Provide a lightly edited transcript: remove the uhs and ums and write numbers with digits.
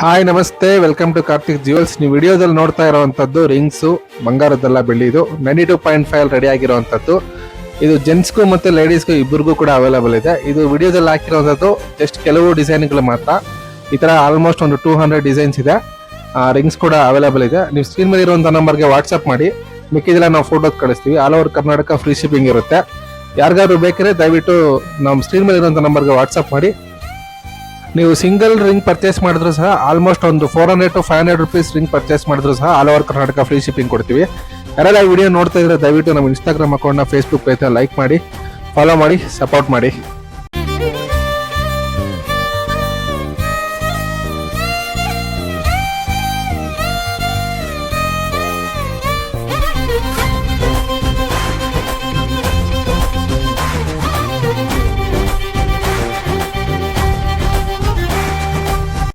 Hi ನಮಸ್ತೆ, welcome to Karthik jewels. ನೀವು ವಿಡಿಯೋದಲ್ಲಿ ನೋಡ್ತಾ ಇರುವಂತದ್ದು ರಿಂಗ್ಸು, ಬಂಗಾರದ್ದೆಲ್ಲ ಬೆಳ್ಳಿದು 92.5 ರೆಡಿ ಆಗಿರುವಂತದ್ದು. ಇದು ಜೆಂಟ್ಸ್ಗೂ ಮತ್ತೆ ಲೇಡೀಸ್ಗೂ ಇಬ್ಬರಿಗೂ ಕೂಡ ಅವೈಲೇಬಲ್ ಇದೆ. ಇದು ವಿಡಿಯೋದಲ್ಲಿ ಹಾಕಿರುವಂತದ್ದು ಜಸ್ಟ್ ಕೆಲವು ಡಿಸೈನ್ಗಳು ಮಾತ್ರ. ಈ ತರ ಆಲ್ಮೋಸ್ಟ್ ಒಂದು 200 ಡಿಸೈನ್ಸ್ ಇದೆ. ರಿಂಗ್ಸ್ ಕೂಡ ಅವೈಲೇಬಲ್ ಇದೆ. ನೀವು ಸ್ಕ್ರೀನ್ ಮೇಲೆ ಇರುವಂತ ನಂಬರ್ಗೆ ವಾಟ್ಸ್ಆಪ್ ಮಾಡಿ, ಮಿಕ್ಕಿದೆಲ್ಲ ನಾವು ಫೋಟೋಸ್ ಕಳಿಸ್ತೀವಿ. All over Karnataka free shipping ಇರುತ್ತೆ. ಯಾರಿಗಾದ್ರು ಬೇಕಾದ್ರೆ ದಯವಿಟ್ಟು ನಮ್ಮ ಸ್ಕ್ರೀನ್ ಮೇಲೆ ಇರುವಂತ ನಂಬರ್ಗೆ ವಾಟ್ಸ್ಆಪ್ ಮಾಡಿ. ನೀವು ಸಿಂಗಲ್ ರಿಂಗ್ ಪರ್ಚೇಸ್ ಮಾಡಿದ್ರು ಸಹ ಆಲ್ಮೋಸ್ಟ್ ಒಂದು 400 to 500 ರುಪೀಸ್ ರಿಂಗ್ ಪರ್ಚೇಸ್ ಮಾಡಿದ್ರು ಸಹ all over Karnataka free shipping ಕೊಡ್ತೀವಿ. ಯಾರೆಲ್ಲ ವಿಡಿಯೋ ನೋಡ್ತಾ ಇದ್ರೆ ದಯವಿಟ್ಟು ನಮ್ಮ ಇನ್ಸ್ಟಾಗ್ರಾಮ್ ಅಕೌಂಟ್ನ, ಫೇಸ್ಬುಕ್ ಪೇಜ್ನ ಲೈಕ್ ಮಾಡಿ, ಫಾಲೋ ಮಾಡಿ, ಸಪೋರ್ಟ್ ಮಾಡಿ.